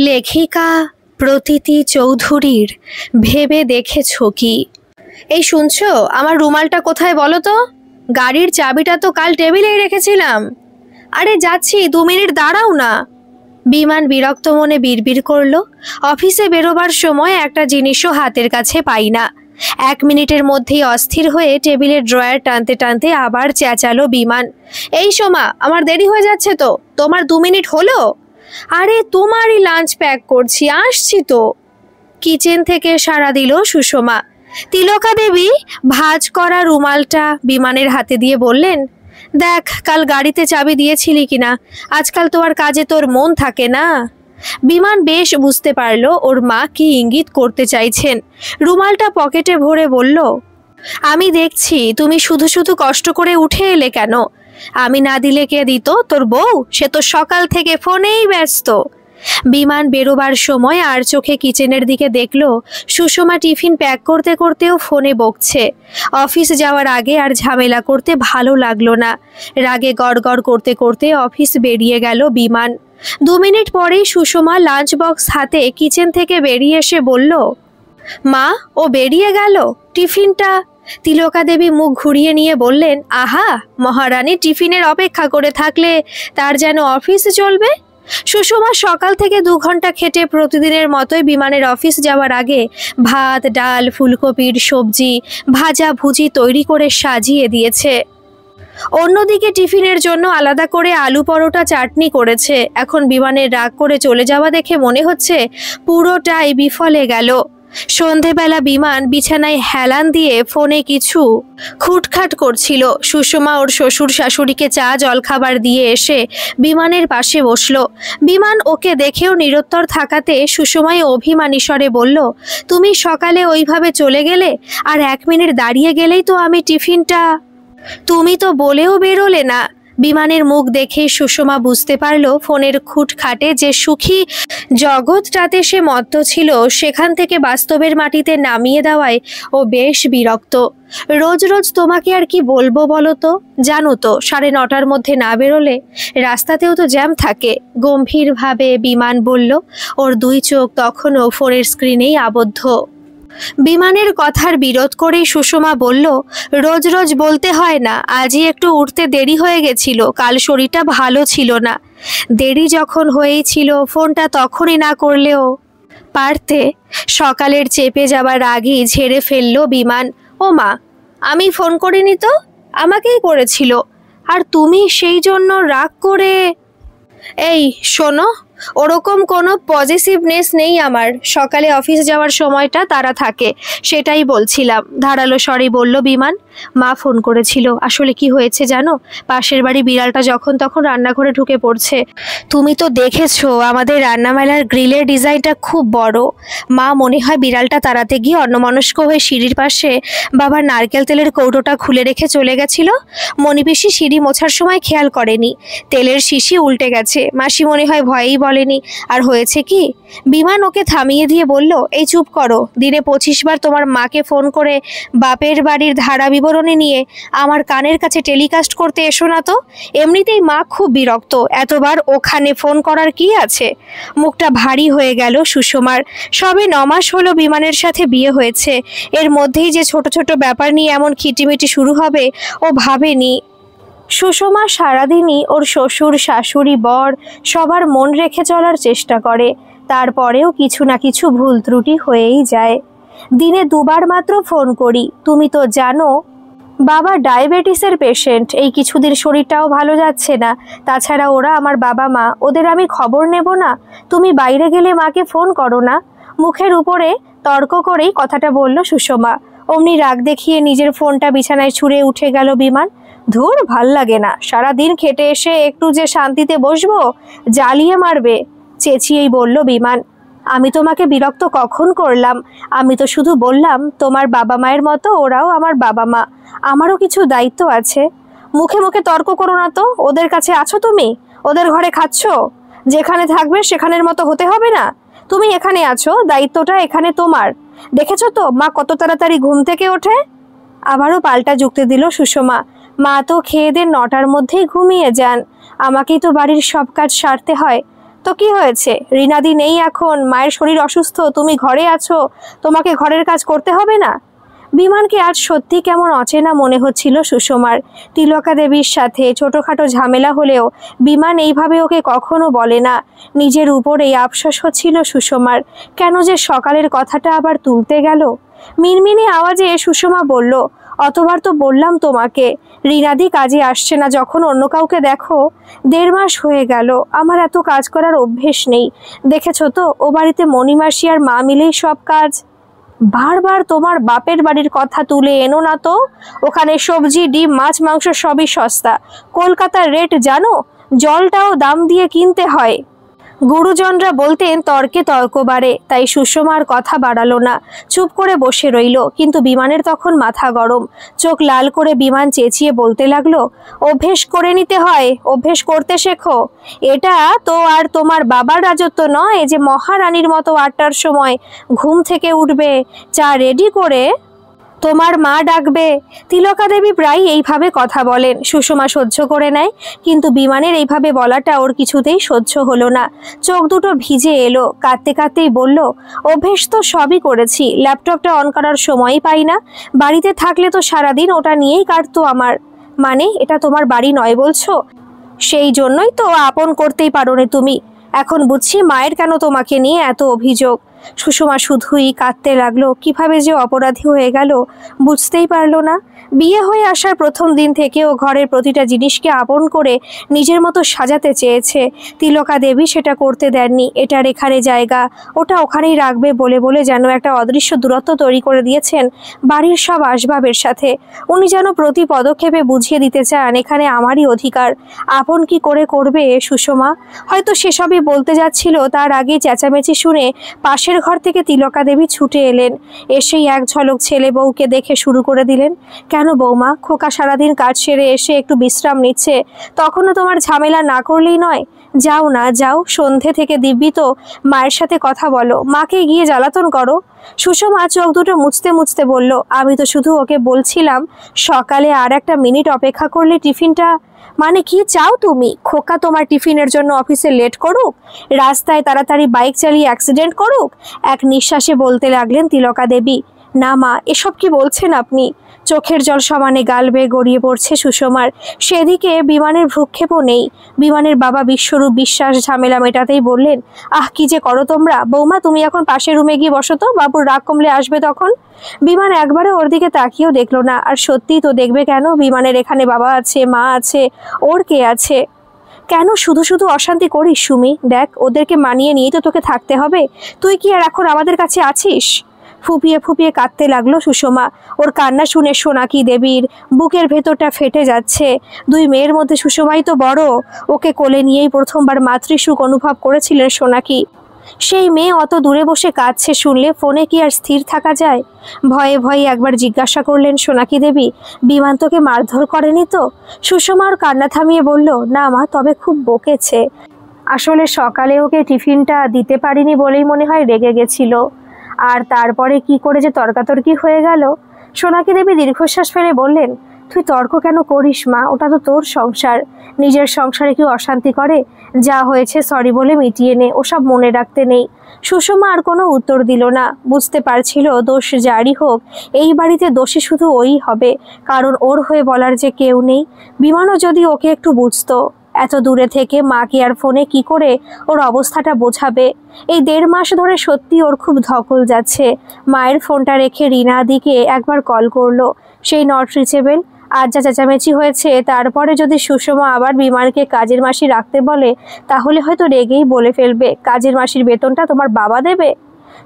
লেখিকা প্রতীতি চৌধুরীর ভেবে দেখেছ কি? এই শুনছো, আমার রুমালটা কোথায় বলো তো? গাড়ির চাবিটা তো কাল টেবিলেই রেখেছিলাম। আরে যাচ্ছি, 2 মিনিট দাঁড়াও না। বিমান বিরক্ত মনে বিড়বিড় করল। অফিসে বেরোবার সময় একটা জিনিসও হাতের কাছে পাই না। 1 মিনিটের মধ্যেই অস্থির হয়ে টেবিলের ড্রয়ার টানতে টানতে আবার চেঁচালো বিমান, এই সোমা, আমার দেরি হয়ে যাচ্ছে তো, তোমার 2 মিনিট হলো? আরে তোমারই লাঞ্চ প্যাক করছি, আসছি তো। কিচেন থেকে সাড়া দিল সুষমা। তিলকা দেবী ভাঁজ করা রুমালটা বিমানের হাতে দিয়ে বললেন, দেখ কাল গাড়িতে চাবি দিয়েছিলি কিনা, আজকাল তো আর কাজে তোর মন থাকে না। বিমান বেশ বুঝতে পারল ওর মা কি ইঙ্গিত করতে চাইছেন। রুমালটা পকেটে ভরে বলল, আমি দেখছি তুমি শুধু শুধু কষ্ট করে উঠে এলে কেন? আমি না দিলে কে দিত? তোর বউ, সে তো সকাল থেকে ফোনেই ব্যস্ত। বিমান বেরোবার সময় আর চোখে কিচেনের দিকে দেখল সুষমা টিফিন প্যাক করতে করতেও ফোনে বকছে। অফিস যাওয়ার আগে আর ঝামেলা করতে ভালো লাগলো না। রাগে গড়গড় করতে করতে অফিস বেরিয়ে গেল বিমান। 2 মিনিট পরেই সুষমা লাঞ্চ বক্স হাতে কিচেন থেকে বেরিয়ে এসে বলল, মা, ও বেরিয়ে গেল, টিফিনটা? তিলকা দেবী মুখ ঘুরিয়ে নিয়ে বললেন, আহা, মহারানী টিফিনের অপেক্ষা করে থাকলে তার যেন অফিস চলবে। সুষমা সকাল থেকে 2 ঘন্টা খেটে প্রতিদিনের মতোই বিমানের অফিস যাওয়ার আগে ভাত, ডাল, ফুলকপির সবজি, ভাজা ভুজি তৈরি করে সাজিয়ে দিয়েছে। অন্যদিকে টিফিনের জন্য আলাদা করে আলু পরোটা চাটনি করেছে। এখন বিমানের রাগ করে চলে যাওয়া দেখে মনে হচ্ছে পুরোটাই বিফলে গেল। সন্ধেবেলা বিমান বিছানায় হেলান দিয়ে ফোনে কিছু খুটখাট করছিল। সুষমা ওর শ্বশুর শাশুড়িকে চা জলখাবার দিয়ে এসে বিমানের পাশে বসলো। বিমান ওকে দেখেও নিরুত্তর থাকাতে সুষমাই অভিমানী স্বরে বলল, তুমি সকালে ওইভাবে চলে গেলে, আর 1 মিনিট দাঁড়িয়ে গেলেই তো আমি টিফিনটা। তুমি তো বলেও বেরোলে না। বিমানের মুখ দেখে সুষমা বুঝতে পারল ফোনের খুঁটখাটে যে সুখী জগৎটাতে সে মত্ত ছিল, সেখান থেকে বাস্তবের মাটিতে নামিয়ে দেওয়ায় ও বেশ বিরক্ত। রোজ রোজ তোমাকে আর কি বলবো বলো তো? জানো তো 9:30টার মধ্যে না বেরোলে রাস্তাতেও তো জ্যাম থাকে। গম্ভীরভাবে বিমান বলল। ওর 2 চোখ তখনও ফোনের স্ক্রিনেই আবদ্ধ। বিমানের কথার বিরোধ করেই সুষমা বলল, রোজ রোজ বলতে হয় না, আজই একটু উঠতে দেরি হয়ে গেছিল, কাল শরীরটা ভালো ছিল না। দেরি যখন হয়েই ছিল, ফোনটা তখনই না করলেও পারতে। সকালের চেপে যাবার আগেই ঝেড়ে ফেলল বিমান, ও মা, আমি ফোন করিনি তো, আমাকেই করেছিল, আর তুমি সেই জন্য রাগ করে। এই শোনো, ওরকম কোনো পজিটিভনেস নেই আমার। সকালে অফিস যাওয়ার সময়টা তারা থাকে, সেটাই বলছিলাম, ধারালো স্বরে বলল বিমান। মা ফোন করেছিল। আসলে কি হয়েছে জানো? পাশের বাড়ি বিড়ালটা যখন তখন রান্নাঘরে ঢুকে পড়ছে। তুমি তো দেখেছো আমাদের রান্নামেলার গ্রিলের ডিজাইনটা খুব বড়। মা মনে হয় বিড়ালটা তাড়াতে গিয়ে অন্যমনস্ক হয়ে সিঁড়ির পাশে বাবার নারকেল তেলের কৌটোটা খুলে রেখে চলে গেছিল। মণিপিসি সিঁড়ি মোছার সময় খেয়াল করেনি, তেলের শিশি উল্টে গেছে। মাসি মনে হয় ভয়েই বলেনি। আর হয়েছে কি, বিমান ওকে থামিয়ে দিয়ে বলল, এই চুপ করো, দিনে 25 বার তোমার মাকে ফোন করে বাপের বাড়ির ধারা বিবরণী নিয়ে আমার কানের কাছে টেলিকাস্ট করতে এসো না তো। এমনিতেই মা খুব বিরক্ত, এতবার ওখানে ফোন করার কি আছে? মুখটা ভারী হয়ে গেল সুষমার। সবে 9 মাস হলো বিমানের সাথে বিয়ে হয়েছে, এর মধ্যেই যে ছোট ছোট ব্যাপার নিয়ে এমন খিটিমিটি শুরু হবে ও ভাবেনি। সুষমা সারাদিনই ওর শ্বশুর শাশুড়ি বর সবার মন রেখে চলার চেষ্টা করে, তারপরেও কিছু না কিছু ভুল ত্রুটি হয়েই যায়। দিনে 2 বার মাত্র ফোন করি। তুমি তো জানো বাবা ডায়াবেটিসের পেশেন্ট, এই কিছুদিন শরীরটাও ভালো যাচ্ছে না। তাছাড়া ওরা আমার বাবা মা, ওদের আমি খবর নেব না? তুমি বাইরে গেলে মাকে ফোন করো না? মুখের উপরে তর্ক করেই কথাটা বলল সুষমা। অমনি রাগ দেখিয়ে নিজের ফোনটা বিছানায় ছুঁড়ে উঠে গেল বিমান। ধুর, ভাল লাগে না, সারাদিন খেটে এসে একটু যে শান্তিতে বসবো, জ্বালিয়ে মারবে, চেঁচিয়েই বলল বিমান। আমি তোমাকে বিরক্ত কখন করলাম? আমি তো শুধু বললাম তোমার বাবা মায়ের মতো ওরাও আমার বাবা মা, আমারও কিছু দায়িত্ব আছে। মুখে মুখে তর্ক করো না তো। ওদের কাছে আছো তুমি, ওদের ঘরে খাচ্ছ, যেখানে থাকবে সেখানের মতো হতে হবে না? তুমি এখানে আছো, দায়িত্বটা এখানে তোমার। দেখেছো তো মা কত তাড়াতাড়ি ঘুম থেকে ওঠে। আবারও পাল্টা যুক্তি দিল সুষমা। মা তো খেয়ে দিয়ে 9টার মধ্যেই ঘুমিয়ে যান, আমাকেই তো বাড়ির সব কাজ সারতে হয়। তো কি হয়েছে, রিনাদি নেই এখন, মায়ের শরীর অসুস্থ, তুমি ঘরে আছো, তোমাকে ঘরের কাজ করতে হবে না? বিমানকে আজ সত্যি কেমন অচেনা মনে হচ্ছিল সুষমার। তিলকা দেবীর সাথে ছোটোখাটো ঝামেলা হলেও বিমান এইভাবে ওকে কখনো বলে না। নিজের উপরেই আফসোস হচ্ছিল সুষমার, কেন যে সকালের কথাটা আবার তুলতে গেল। মিনমিনে আওয়াজে সুষমা বলল, অতবার তো বললাম তোমাকে, রিনাদি কাজে আসছে না, যখন অন্য কাউকে দেখো। 1.5 মাস হয়ে গেল, আমার এত কাজ করার অভ্যেস নেই। দেখেছো তো, ও বাড়িতে মণিমাসি আর মা মিলেই সব কাজ। বারবার তোমার বাপের বাড়ির কথা তুলে এনো না তো। ওখানে সবজি, ডিম, মাছ, মাংস সবই সস্তা। কলকাতার রেট জানো, জলটাও দাম দিয়ে কিনতে হয়। গুরুজনরা বলতেন তর্কে তর্ক বাড়ে, তাই সুষমার কথা বাড়ালো না, চুপ করে বসে রইল। কিন্তু বিমানের তখন মাথা গরম, চোখ লাল করে বিমান চেঁচিয়ে বলতে লাগলো, অভ্যেস করে নিতে হয়, অভ্যেস করতে শেখো। এটা তো আর তোমার বাবার রাজত্ব নয় যে মহারানীর মতো 8টার সময় ঘুম থেকে উঠবে, চা রেডি করে তোমার মা ডাকবে। তিলকা দেবী প্রায় এইভাবে কথা বলেন, সুষমা সহ্য করে নেয়, কিন্তু বিমানের এইভাবে বলাটা ওর কিছুতেই সহ্য হলো না। চোখ দুটো ভিজে এলো, কাঁদতে কাঁদতেই বলল, অভ্যেস তো সবই করেছি, ল্যাপটপটা অন করার সময়ই পাই না। বাড়িতে থাকলে তো সারাদিন ওটা নিয়েই কাটতো আমার। মানে এটা তোমার বাড়ি নয় বলছো? সেই জন্যই তো আপন করতেই পারোনি তুমি। এখন বুঝছি মায়ের কেন তোমাকে নিয়ে এত অভিযোগ। সুষমা শুধুই কাঁদতে লাগলো, কিভাবে যে অপরাধী হয়ে গেল বুঝতেই পারলো না। বিয়ে হয়ে আসার প্রথম দিন থেকেও ঘরের প্রতিটা জিনিসকে আপন করে নিজের মতো সাজাতে চেয়েছে। তিলকা দেবী সেটা করতে দেননি। এটার এখানে জায়গা, ওটা ওখানেই রাখবে বলে বলে যেন একটা অদৃশ্য দূরত্ব তৈরি করে দিয়েছেন বাড়ির সব আসবাবের সাথে। উনি যেন প্রতি পদক্ষেপে বুঝিয়ে দিতে চান এখানে আমারই অধিকার। আপন কি করে করবে সুষমা? হয়তো সেসবই বলতে যাচ্ছিল, তার আগে চেঁচামেচি শুনে পাশের ঘর থেকে তিলকা দেবী ছুটে এলেন। এসেই এক ঝলক ছেলে বউকে দেখে শুরু করে দিলেন, কেন বৌমা, খোকা সারাদিন কাজ সেরে এসে একটু বিশ্রাম নিচ্ছে, তখনও তোমার ঝামেলা না করলেই নয়? যাও না, যাও, সন্ধে থেকে দিব্যি তো মায়ের সাথে কথা বলো, মাকে গিয়ে জ্বালাতন করো। সুষমা চোখ দুটো মুছতে মুছতে বলল, আমি তো শুধু ওকে বলছিলাম সকালে আর একটা মিনিট অপেক্ষা করলে টিফিনটা। মানে কি চাও তুমি? খোকা তোমার টিফিনের জন্য অফিসে লেট করুক, রাস্তায় তাড়াতাড়ি বাইক চালিয়ে অ্যাক্সিডেন্ট করুক? এক নিঃশ্বাসে বলতে লাগলেন তিলকা দেবী। না মা, এসব কি বলছেন আপনি? চোখের জল সমানে গাল বেয়ে গড়িয়ে পড়ছে সুষমার। সেদিকে বিমানের ভ্রুক্ষেপও নেই। বিমানের বাবা বিশ্বরূপ বিশ্বাস ঝামেলা মেটাতেই বললেন, আহ কি যে করো তোমরা। বৌমা তুমি এখন পাশের রুমে গিয়ে বসো তো, বাবুর রাগ কমলে আসবে তখন। বিমান একবারে ওর দিকে তাকিয়েও দেখলো না। আর সত্যিই তো দেখবে কেন, বিমানের এখানে বাবা আছে, মা আছে, ওর কে আছে? কেন শুধু শুধু অশান্তি করিস সুমি? দেখ, ওদেরকে মানিয়ে নিয়েই তো তোকে থাকতে হবে। তুই কি আর এখন আমাদের কাছে আছিস? ফুপিয়ে ফুপিয়ে কাঁদতে লাগলো সুষমা। ওর কান্না শুনে সোনাকি দেবীর বুকের ভেতরটা ফেটে যাচ্ছে। 2 মেয়ের মধ্যে সুষমাই তো বড়। ওকে কোলে নিয়েই প্রথমবার মাতৃসুখ অনুভব করেছিলেন সোনাকি। সেই মেয়ে অত দূরে বসে কাঁদছে শুনলে ফোনে কি আর স্থির থাকা যায়? ভয়ে ভয়ে একবার জিজ্ঞাসা করলেন সোনাকি দেবী, বিমান তোকে মারধর করেনি তো? সুষমা ওর কান্না থামিয়ে বলল, না মা, তবে খুব বকেছে। আসলে সকালে ওকে টিফিনটা দিতে পারিনি বলেই মনে হয় রেগে গেছিল। আর তারপরে কি করে যে তর্কাতর্কি হয়ে গেল। সোনাকি দেবী দীর্ঘশ্বাস ফেলে বললেন, তুই তর্ক কেন করিস মা? ওটা তো তোর সংসার। নিজের সংসারে কেউ অশান্তি করে? যা হয়েছে সরি বলে মিটিয়ে নে, ওসব মনে রাখতে নেই। সুষমা আর কোনো উত্তর দিল না। বুঝতে পারছিল দোষ যারই হোক, এই বাড়িতে দোষী শুধু ওই হবে, কারণ ওর হয়ে বলার যে কেউ নেই। বিমানও যদি ওকে একটু বুঝতো। এত দূরে থেকে মাকে আর ফোনে কি করে ওর অবস্থাটা বোঝাবে? এই 1.5 মাস ধরে সত্যি ওর খুব ধকল যাচ্ছে। মায়ের ফোনটা রেখে রিনাদিকে একবার কল করলো, সেই নট রিচেবল। আজ যা চেঁচামেচি হয়েছে, তারপরে যদি সুষমা আবার বিমানকে কাজের মাসি রাখতে বলে, তাহলে হয়তো রেগেই বলে ফেলবে, কাজের মাসির বেতনটা তোমার বাবা দেবে।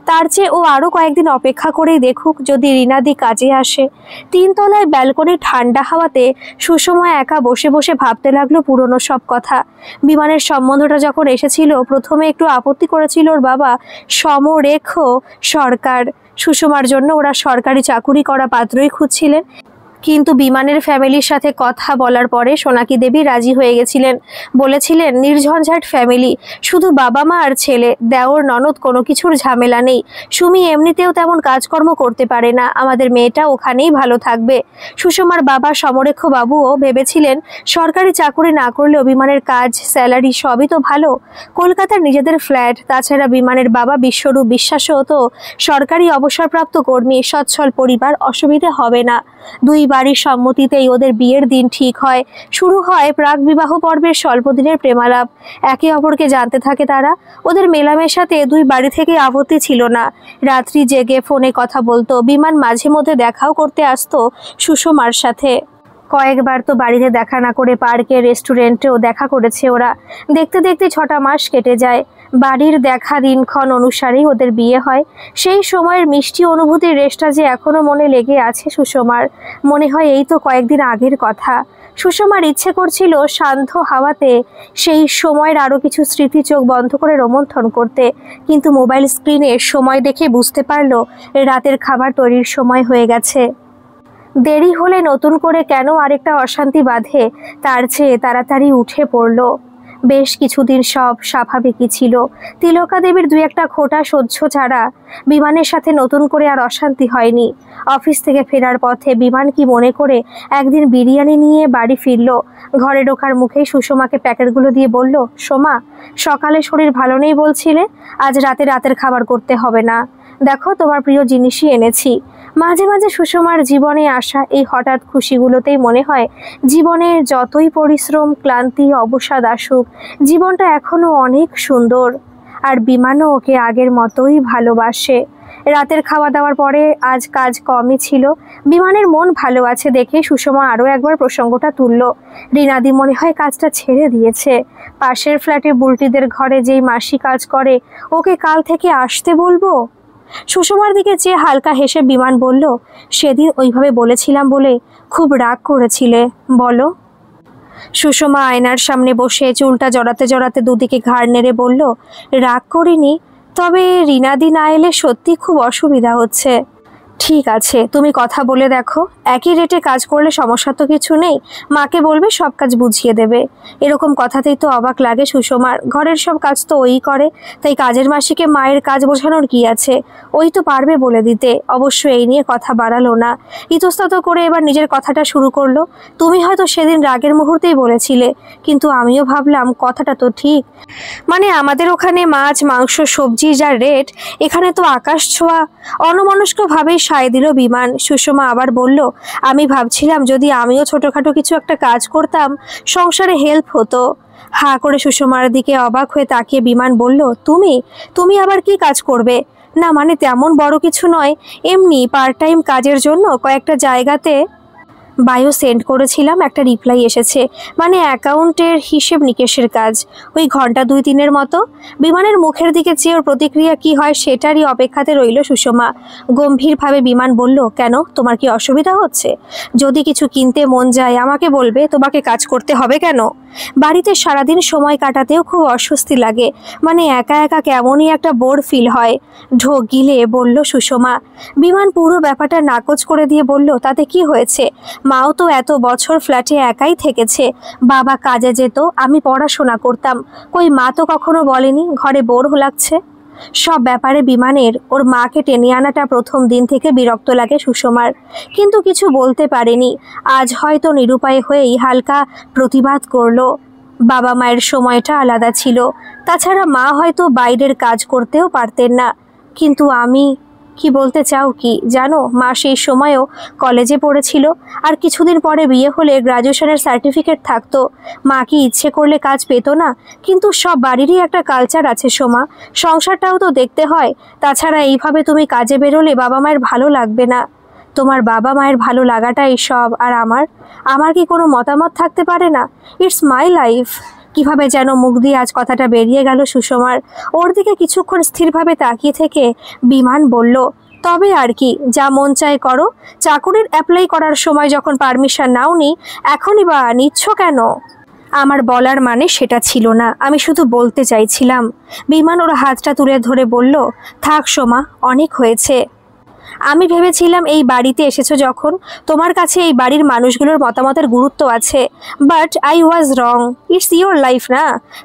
তার চেয়ে ও আরও কয়েকদিন অপেক্ষা করেই দেখুক, যদি রিনাদি কাজে আসে। 3 তলায় ব্যালকনির ঠান্ডা হাওয়াতে সুষমা একা বসে বসে ভাবতে লাগলো পুরনো সব কথা। বিমানের সম্বন্ধটা যখন এসেছিল, প্রথমে একটু আপত্তি করেছিল ওর বাবা, সমরেখ সরকার। সুষমার জন্য ওরা সরকারি চাকুরি করা পাত্রই খুঁজছিলেন। কিন্তু বিমানের ফ্যামিলির সাথে কথা বলার পরে সোনাকি দেবী রাজি হয়ে গেছিলেন। বলেছিলেন নির্ঝঞ্ঝাট ফ্যামিলি, শুধু বাবা মা আর ছেলে, দেওর ননদ, কোনো কিছুর ঝামেলা নেই। সুমি এমনিতেও তেমন কাজকর্ম করতে পারে না, আমাদের মেয়েটা ওখানেই ভালো থাকবে। সুষমার বাবা সমরেখ বাবুও ভেবেছিলেন সরকারি চাকুরি না করলেও বিমানের কাজ, স্যালারি সবই তো ভালো, কলকাতার নিজেদের ফ্ল্যাট। তাছাড়া বিমানের বাবা বিশ্বরূপ বিশ্বাসও তো সরকারি অবসরপ্রাপ্ত কর্মী, সচ্ছল পরিবার, অসুবিধে হবে না। দুই বাড়ির সম্মতিতেই ওদের বিয়ের দিন ঠিক হয়। শুরু হয় প্রাক বিবাহ পর্বের স্বল্প দিনের প্রেমালাপ। একে অপরকে জানতে থাকে তারা। ওদের মেলামেশাতে দুই বাড়ি থেকে আপত্তি ছিল না। রাত্রি জেগে ফোনে কথা বলতো। বিমান মাঝে মধ্যে দেখাও করতে আসতো সুষমার সাথে। কয়েকবার তো বাড়িতে দেখা না করে পার্কে, রেস্টুরেন্টেও দেখা করেছে ওরা। দেখতে দেখতে 6টা মাস কেটে যায়। বাড়ির দেখা দিনক্ষণ অনুসারেই ওদের বিয়ে হয়। সেই সময়ের মিষ্টি অনুভূতির রেশটা যে এখনো মনে লেগে আছে সুষমার। মনে হয় এই তো কয়েকদিন আগের কথা। সুষমার ইচ্ছে করছিল শান্ত হাওয়াতে সেই সময়ের আরও কিছু স্মৃতি চোখ বন্ধ করে রোমন্থন করতে, কিন্তু মোবাইল স্ক্রিনে সময় দেখে বুঝতে পারল রাতের খাবার তৈরির সময় হয়ে গেছে। দেরি হলে নতুন করে কেন আরেকটা অশান্তি বাঁধে, তার চেয়ে তাড়াতাড়ি উঠে পড়ল। বেশ কিছুদিন সব স্বাভাবিকই ছিল। তিলকা দেবীর 2-1টা খোঁটা সহ্য ছাড়া বিমানের সাথে নতুন করে আর অশান্তি হয়নি। অফিস থেকে ফেরার পথে বিমান কি মনে করে একদিন বিরিয়ানি নিয়ে বাড়ি ফিরল। ঘরে ঢোকার মুখেই সুষমাকে প্যাকেটগুলো দিয়ে বলল, সোমা, সকালে শরীর ভালো নেই বলছিলে, আজ রাতের খাবার করতে হবে না, দেখো তোমার প্রিয় জিনিসই এনেছি। মাঝে মাঝে সুষমার জীবনে আসা এই হঠাৎ খুশিগুলোতেই মনে হয় জীবনের যতই পরিশ্রম, ক্লান্তি, অবসাদ আসুক, জীবনটা এখনো অনেক সুন্দর। আর বিমানও ওকে আগের মতোই ভালোবাসে। রাতের খাওয়া দাওয়ার পরে আজ কাজ কমই ছিল। বিমানের মন ভালো আছে দেখে সুষমা আরও একবার প্রসঙ্গটা তুলল। রিনাদি মনে হয় কাজটা ছেড়ে দিয়েছে। পাশের ফ্ল্যাটে বুলটিদের ঘরে যেই মাসি কাজ করে, ওকে কাল থেকে আসতে বলবো। সুষমার দিকে চেয়ে হালকা হেসে বিমান বলল, সেদিন ওইভাবে বলেছিলাম বলে খুব রাগ করেছিলে বলো? সুষমা আয়নার সামনে বসে চুলটা জড়াতে জড়াতে দুদিকে ঘাড় নেড়ে বলল, রাগ করিনি, তবে রিনাদি না এলে সত্যি খুব অসুবিধা হচ্ছে। ঠিক আছে, তুমি কথা বলে দেখো, একই রেটে কাজ করলে সমস্যা তো কিছু নেই, মাকে বলবে সব কাজ বুঝিয়ে দেবে। এরকম কথাতেই তো অবাক লাগে সুষমার। ঘরের সব কাজ তো ওই করে, তাই কাজের মাসিকে মায়ের কাজ বোঝানোর কি আছে, ওই তো পারবে বলে দিতে। অবশ্য এই নিয়ে কথা বাড়ালো না, ইতস্তত করে এবার নিজের কথাটা শুরু করলো। তুমি হয়তো সেদিন রাগের মুহূর্তেই বলেছিলে, কিন্তু আমিও ভাবলাম কথাটা তো ঠিক। মানে আমাদের ওখানে মাছ, মাংস, সবজি যা রেট, এখানে তো আকাশ ছোঁয়া। অন্যমনস্কভাবেই সায় দিল বিমান। সুষমা আবার বলল, আমি ভাবছিলাম যদি আমিও ছোটখাটো কিছু একটা কাজ করতাম, সংসারে হেল্প হতো। হা করে সুষমার দিকে অবাক হয়ে তাকিয়ে বিমান বলল, তুমি আবার কি কাজ করবে? না মানে তেমন বড় কিছু নয়, এমনি পার্ট টাইম কাজের জন্য কয়েকটা জায়গাতে বায়ো সেন্ড করেছিলাম, একটা রিপ্লাই এসেছে, মানে অ্যাকাউন্টের হিসেব নিকেশের কাজ, ওই ঘন্টা 2-3-এর মতো। বিমানের মুখের দিকে চেয়ে ওর প্রতিক্রিয়া কি হয় সেটারই অপেক্ষাতে রইল সুষমা। গম্ভীরভাবে বিমান বলল, কেন, তোমার কি অসুবিধা হচ্ছে? যদি কিছু কিনতে মন যায় আমাকে বলবে, তোমাকে কাজ করতে হবে কেন? বাড়িতে সারাদিন সময় কাটাতেও খুব অস্বস্তি লাগে, মানে একা একা কেমনই একটা বোর ফিল হয়। ঢোক গিলে বলল সুষমা। বিমান পুরো ব্যাপারটা নাকচ করে দিয়ে বলল, তাতে কি হয়েছে? মাও তো এত বছর ফ্ল্যাটে একাই থেকেছে, বাবা কাজে যেত, আমি পড়াশোনা করতাম, কই মা তো কখনো বলেনি ঘরে বোর লাগছে। সব ব্যাপারে বিমানের ওর মাকে টেনে আনাটা প্রথম দিন থেকে বিরক্ত লাগে সুষমার, কিন্তু কিছু বলতে পারেনি। আজ হয়তো নিরুপায় হয়েই হালকা প্রতিবাদ করলো। বাবা মায়ের সময়টা আলাদা ছিল, তাছাড়া মা হয়তো বাইরের কাজ করতেও পারতেন না। কিন্তু আমি কি বলতে চাও কি জানো, মা সেই সময়ও কলেজে পড়েছিল, আর কিছুদিন পরে বিয়ে হলে গ্র্যাজুয়েশনের সার্টিফিকেট থাকতো। মা কি ইচ্ছে করলে কাজ পেতো না? কিন্তু সব বাড়িরই একটা কালচার আছে সোমা, সংসারটাও তো দেখতে হয়। তাছাড়া এইভাবে তুমি কাজে বেরোলে বাবা মায়ের ভালো লাগবে না। তোমার বাবা মায়ের ভালো লাগাটাই সব, আর আমার কি কোনো মতামত থাকতে পারে না? It's my life. কিভাবে যেন মুখ দিয়ে আজ কথাটা বেরিয়ে গেল সুষমার। ওর দিকে কিছুক্ষণ স্থিরভাবে তাকিয়ে থেকে বিমান বলল, তবে আর কি, যা মন চায় করো। চাকুরির অ্যাপ্লাই করার সময় যখন পারমিশন নাওনি, এখনই বা নিচ্ছ কেন? আমার বলার মানে সেটা ছিল না, আমি শুধু বলতে চাইছিলাম। বিমান ওর হাতটা তুলে ধরে বলল, থাক সোমা, অনেক হয়েছে। আমি ভেবেছিলাম এই বাড়িতে এসেছো যখন তোমার কাছে এই বাড়ির মানুষগুলোর মতামতের গুরুত্ব আছে, but I was wrong. It's your life না,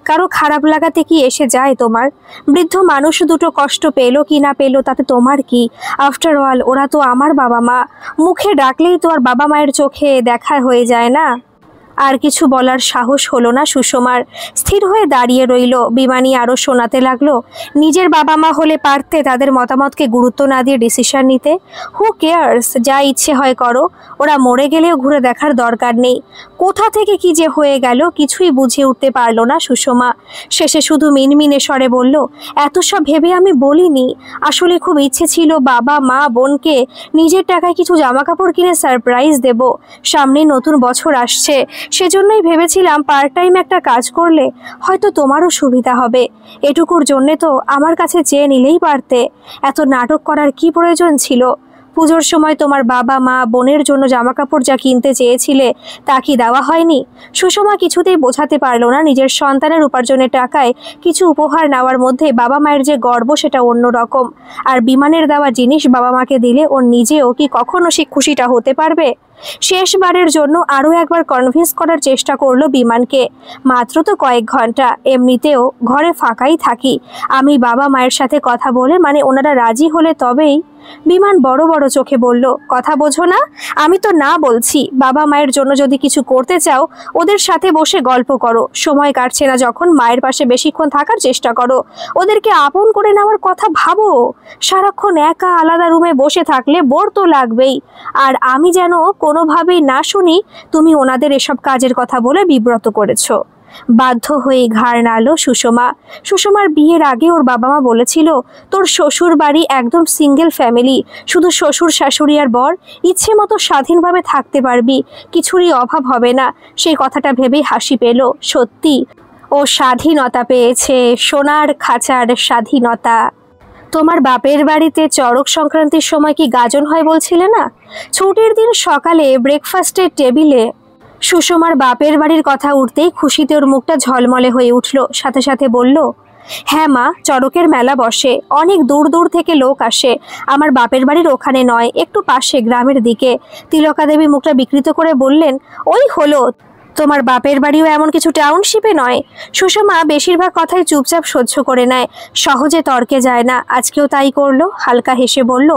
কারো খারাপ লাগাতে কি এসে যায় তোমার? বৃদ্ধ মানুষ দুটো কষ্ট পেলো কি না পেলো তাতে তোমার কি? আফটার অল ওরা তো আমার বাবা মা, মুখে ডাকলেই তো আর বাবা মায়ের চোখে দেখা হয়ে যায় না। আর কিছু বলার সাহস হলো না সুষমার, স্থির হয়ে দাঁড়িয়ে রইল। বিমানী আরও শোনাতে লাগলো, নিজের বাবা মা হলে পারতে তাদের মতামতকে গুরুত্ব না দিয়ে ডিসিশন নিতে। হু কেয়ার্স, যা ইচ্ছে হয় করো, ওরা মরে গেলেও ঘুরে দেখার দরকার নেই। কোথা থেকে কি যে হয়ে গেল কিছুই বুঝে উঠতে পারলো না সুষমা। শেষে শুধু মিনমিনে স্বরে বলল, এত সব ভেবে আমি বলিনি, আসলে খুব ইচ্ছে ছিল বাবা মা বোনকে নিজের টাকায় কিছু জামা কাপড় কিনে সারপ্রাইজ দেব। সামনে নতুন বছর আসছে, সেজন্যই ভেবেছিলাম পার্ট টাইম একটা কাজ করলে হয়তো তোমারও সুবিধা হবে। এটুকুর জন্যে তো আমার কাছে চেয়ে নিলেই পারতে, এত নাটক করার কি প্রয়োজন ছিল? পুজোর সময় তোমার বাবা মা বোনের জন্য জামা কাপড় যা কিনতে চেয়েছিলে তা কি দেওয়া হয়নি? সুষমা কিছুতেই বোঝাতে পারল না নিজের সন্তানের উপার্জনের টাকায় কিছু উপহার নেওয়ার মধ্যে বাবা মায়ের যে গর্ব সেটা অন্য রকম। আর বিমানের দেওয়া জিনিস বাবা মাকে দিলে ওর নিজেও কি কখনো সে খুশিটা হতে পারবে? শেষবারের জন্য আরও একবার কনভিন্স করার চেষ্টা করলো বিমানকে। মাত্র তো কয়েক ঘন্টা, এমনিতেও ঘরে ফাঁকাই থাকি, আমি বাবা মায়ের সাথে কথা বলে মানে ওনারা রাজি হলে তবেই। বিমান বড় বড় চোখে বলল, কথা বোঝো না? আমি তো না বলছি, বাবা মায়ের জন্য যদি কিছু করতে চাও ওদের সাথে বসে গল্প করো, সময় কাটছে না যখন মায়ের পাশে বেশিক্ষণ থাকার চেষ্টা করো, ওদেরকে আপন করে নেওয়ার কথা ভাবো। সারাক্ষণ একা আলাদা রুমে বসে থাকলে বোর তো লাগবেই। আর আমি যেন কোনোভাবেই না শুনি তুমি ওনাদের এসব কাজের কথা বলে বিব্রত করেছো। বাধ্য হয়ে ঘাড় নাড়ল সুষমা। সুষমার বিয়ের আগে ওর বাবা মা বলেছিল, তোর শ্বশুর বাড়ি একদম সিঙ্গেল ফ্যামিলি, শুধু শ্বশুর শাশুড়ি আর বর, ইচ্ছে মতো স্বাধীনভাবে থাকতে পারবি, কিছুরই অভাব হবে না। সেই কথাটা ভেবেই হাসি পেল। সত্যি ও স্বাধীনতা পেয়েছে, সোনার খাঁচার স্বাধীনতা। তোমার বাপের বাড়িতে চড়ক সংক্রান্তির সময় কি গাজন হয় বলছিলে না? ছুটির দিন সকালে ব্রেকফাস্টের টেবিলে সুষমার বাপের বাড়ির কথা উঠতেই খুশিতে ওর মুখটা ঝলমলে হয়ে উঠল। সাথে সাথে বলল, হ্যাঁ মা, চড়কের মেলা বসে, অনেক দূর দূর থেকে লোক আসে। আমার বাপের বাড়ির ওখানে নয়, একটু পাশে গ্রামের দিকে। তিলকা দেবী মুখটা বিকৃত করে বললেন, ওই হলো, তোমার বাপের বাড়িও এমন কিছু টাউনশিপে নয়। সুষমা বেশিরভাগ কথাই চুপচাপ সহ্য করে নেয়, সহজে তর্কে যায় না। আজকেও তাই করলো। হালকা হেসে বলল,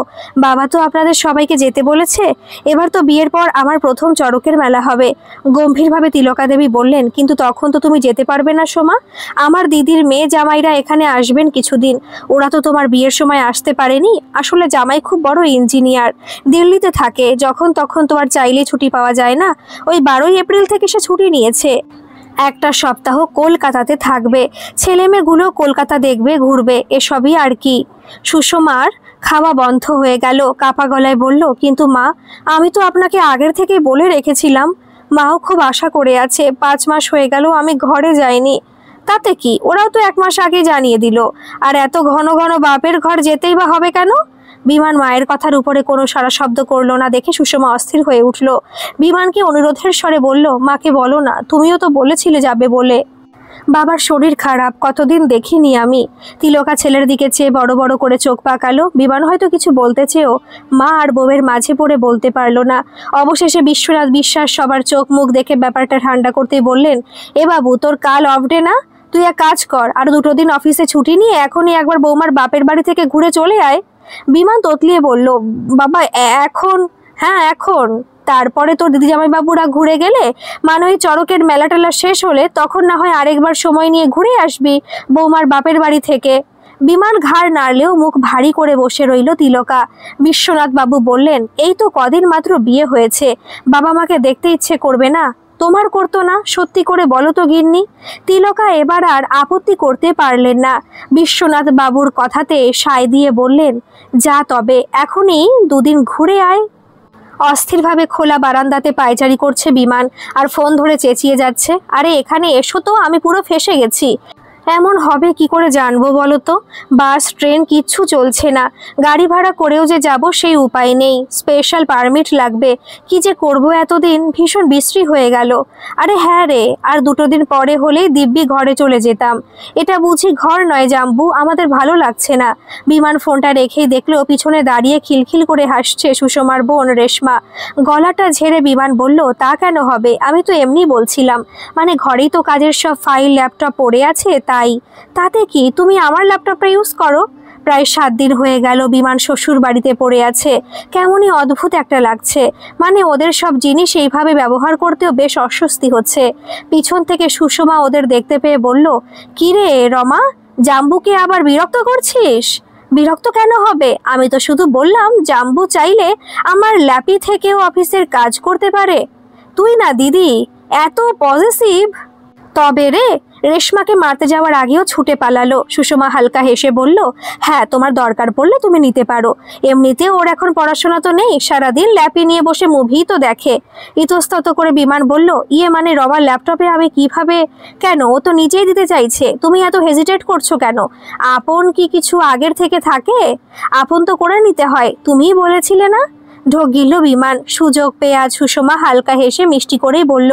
বাবা তো আপনাদের সবাইকে যেতে বলেছে, এবার তো বিয়ের পর আমার প্রথম চড়কের মেলা হবে। গম্ভীরভাবে তিলকা দেবী বললেন, কিন্তু তখন তো তুমি যেতে পারবে না সোমা, আমার দিদির মেয়ে জামাইরা এখানে আসবেন কিছুদিন, ওরা তো তোমার বিয়ের সময় আসতে পারেনি। আসলে জামাই খুব বড় ইঞ্জিনিয়ার, দিল্লিতে থাকে, যখন তখন তোমার চাইলেই ছুটি পাওয়া যায় না। ওই 12ই এপ্রিল থেকে সে ছুটি নিয়েছে, একটা সপ্তাহ কলকাতাতে থাকবে, ছেলেমেয়েগুলো কলকাতা দেখবে, ঘুরবে, এসবই আর কি। সুষমার খাওয়া বন্ধ হয়ে গেল। কাপা গলায় বলল, কিন্তু মা, আমি তো আপনাকে আগের থেকেই বলে রেখেছিলাম। মাও খুব আশা করে আছে, 5 মাস হয়ে গেল আমি ঘরে যাইনি। তাতে কি, ওরাও তো 1 মাস আগে জানিয়ে দিল। আর এত ঘন ঘন বাপের ঘর যেতেই বা হবে কেন? বিমান মায়ের কথার উপরে কোনো সারা শব্দ করলো না দেখে সুষমা অস্থির হয়ে উঠল। বিমানকে অনুরোধের স্বরে বলল, মাকে বলো না, তুমিও তো বলেছিলে যাবে বলে। বাবার শরীর খারাপ, কতদিন দেখিনি আমি। তিলকা ছেলের দিকে চেয়ে বড় বড় করে চোখ পাকালো। বিমান হয়তো কিছু বলতে চেয়েও মা আর বউয়ের মাঝে পড়ে বলতে পারল না। অবশেষে বিশ্বনাথ বিশ্বাস সবার চোখ মুখ দেখে ব্যাপারটা ঠান্ডা করতেই বললেন, এ বাবু, তোর কাল অফ ডে না? তুই এক কাজ কর, আর 2 দিন অফিসে ছুটি নিয়ে এখনই একবার বৌমার বাপের বাড়ি থেকে ঘুরে চলে আয়। বিমান তোতলিয়ে বলল, বাবা এখন? হ্যাঁ এখন। তারপরে তোর দিদি জামাইবাবুরা ঘুরে গেলে, মানে ওই চড়কের মেলা টেলা শেষ হলে তখন না হয় আরেকবার সময় নিয়ে ঘুরে আসবি বৌমার বাপের বাড়ি থেকে। বিমান ঘাড় নাড়লেও মুখ ভারী করে বসে রইল তিলকা। বিশ্বনাথ বাবু বললেন, এই তো কদিন মাত্র বিয়ে হয়েছে, বাবা মাকে দেখতে ইচ্ছে করবে না? তোমার করতো না? সত্যি করে বলো তো গিন্নি। তিলকা এবার আর আপত্তি করতে পারলেন না। বিশ্বনাথ বাবুর কথাতে সায় দিয়ে বললেন, যা তবে, এখনই 2 দিন ঘুরে আয়। অস্থিরভাবে খোলা বারান্দাতে পায়চারি করছে বিমান, আর ফোন ধরে চেঁচিয়ে যাচ্ছে, আরে এখানে এসো তো, আমি পুরো ফেঁসে গেছি। এমন হবে কি করে জানবো বলো তো? বাস ট্রেন কিচ্ছু চলছে না, গাড়ি ভাড়া করেও যে যাব সেই উপায় নেই, স্পেশাল পারমিট লাগবে। কি যে করব, এতদিন ভীষণ বিশ্রী হয়ে গেল। আরে হ্যাঁ রে, আর 2 দিন পরে হলেই দিব্যি ঘরে চলে যেতাম। এটা বুঝি ঘর নয় জাম্বু, আমাদের ভালো লাগছে না। বিমান ফোনটা রেখেই দেখলো পিছনে দাঁড়িয়ে খিলখিল করে হাসছে সুষমার বোন রেশমা। গলাটা ঝেড়ে বিমান বলল, তা কেন হবে, আমি তো এমনি বলছিলাম, মানে ঘরেই তো কাজের সব ফাইল ল্যাপটপ পড়ে আছে তাই। তাতে কি, তুমি আমার ল্যাপটপটা ইউজ করো। প্রায় 7 দিন হয়ে গেল বিমান শ্বশুর বাড়িতে পড়ে আছে, কেমনই অদ্ভুত একটা লাগছে। মানে ওদের সব জিনিস এইভাবে ব্যবহার করতেও বেশ অস্বস্তি হচ্ছে। পিছন থেকে সুষমা ওদের দেখতে পেয়ে বলল, কি রে রমা, জাম্বুকে আবার বিরক্ত করছিস? বিরক্ত কেন হবে, আমি তো শুধু বললাম জাম্বু চাইলে আমার ল্যাপি থেকেও অফিসের কাজ করতে পারে। তুই না দিদি এত পজিটিভ। তবে রে, রেশমাকে মারতে যাওয়ার আগেও ছুটে পালালো। সুষমা হালকা হেসে বলল, হ্যাঁ তোমার দরকার পড়লে তুমি নিতে পারো, এমনিতে ওর এখন পড়াশোনা তো নেই, সারাদিন ল্যাপি নিয়ে বসে মুভি তো দেখে। ইতস্তত করে বিমান বলল, ইয়ে মানে রবার ল্যাপটপে আমি কিভাবে? কেন, ও তো নিজেই দিতে চাইছে, তুমি এত হেজিটেট করছো কেন? আপন কি কিছু আগের থেকে থাকে? আপন তো করে নিতে হয়, তুমিই বলেছিলে না? ঢোক গিলল বিমান। সুযোগ পেয়ে আজ সুষমা হালকা হেসে মিষ্টি করেই বলল,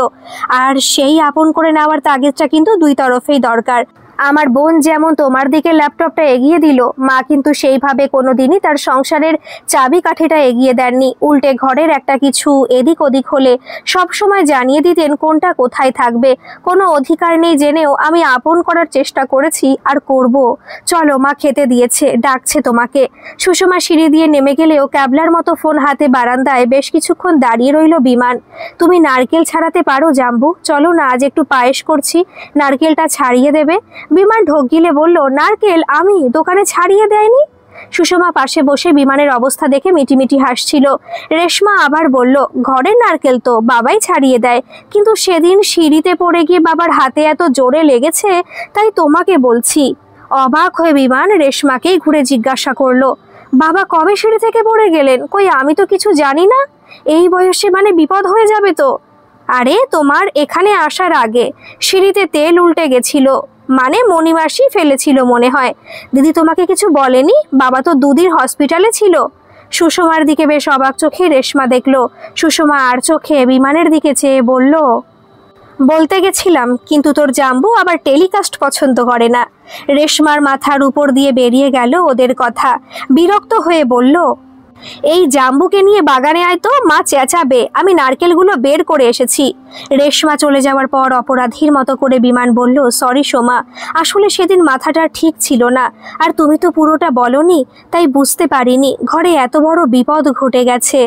আর সেই আপন করে নেওয়ার তাগিদটা কিন্তু 2 তরফেই দরকার। আমার বোন যেমন তোমার দিকে ল্যাপটপটা এগিয়ে দিল, মা কিন্তু সেইভাবে কোনোদিনই তার সংসারের চাবিকাঠিটা এগিয়ে দেননি। উল্টে ঘরের একটা কিছু এদিক ওদিক হলে সব সময় জানিয়ে দিতেন কোনটা কোথায় থাকবে। কোনো অধিকার নেই জেনেও আমি আপন করার চেষ্টা করেছি আর করব। চলো, মা খেতে দিয়েছে, ডাকছে তোমাকে। সুষমা সিঁড়ি দিয়ে নেমে গেলেও ক্যাবলার মতো ফোন হাতে বারান্দায় বেশ কিছুক্ষণ দাঁড়িয়ে রইল বিমান। তুমি নারকেল ছাড়াতে পারো জাম্বু? চলো না, আজ একটু পায়েস করছি, নারকেলটা ছাড়িয়ে দেবে। বিমান ঢোক গিলে বলল, নারকেল আমি দোকানে ছাড়িয়ে দেয়নি। সুষমা পাশে বসে বিমানের অবস্থা দেখে মিটিমিটি হাসছিল। রেশমা আবার বলল, ঘরের নারকেল তো বাবাই ছাড়িয়ে দেয়, কিন্তু সেদিন সিঁড়িতে পড়ে গিয়ে বাবার হাতে এত জোরে লেগেছে, তাই তোমাকে বলছি। অবাক হয়ে বিমান রেশমাকেই ঘুরে জিজ্ঞাসা করলো, বাবা কবে সিঁড়ি থেকে পড়ে গেলেন? কই আমি তো কিছু জানি না, এই বয়সে মানে বিপদ হয়ে যাবে তো। আরে তোমার এখানে আসার আগে সিঁড়িতে তেল উল্টে গেছিল, মানে মণিমাসি ফেলেছিল মনে হয়। দিদি তোমাকে কিছু বলেনি? বাবা তো 2 দিন হসপিটালে ছিল। সুষমার দিকে বেশ অবাক চোখে রেশমা দেখলো। সুষমা আর চোখে বিমানের দিকে চেয়ে বলল, বলতে গেছিলাম, কিন্তু তোর জাম্বু আবার টেলিকাস্ট পছন্দ করে না। রেশমার মাথার উপর দিয়ে বেরিয়ে গেল ওদের কথা। বিরক্ত হয়ে বলল, এই জাম্বুকে নিয়ে বাগানে আয় তো, মা চেঁচাবে। আমি নারকেলগুলো বের করে এসেছি। রেশমা চলে যাওয়ার পর অপরাধীর মতো করে বিমান বলল, সরি সোমা, আসলে সেদিন মাথাটা ঠিক ছিল না, আর তুমি তো পুরোটা বলনি, তাই বুঝতে পারিনি ঘরে এত বড় বিপদ ঘটে গেছে।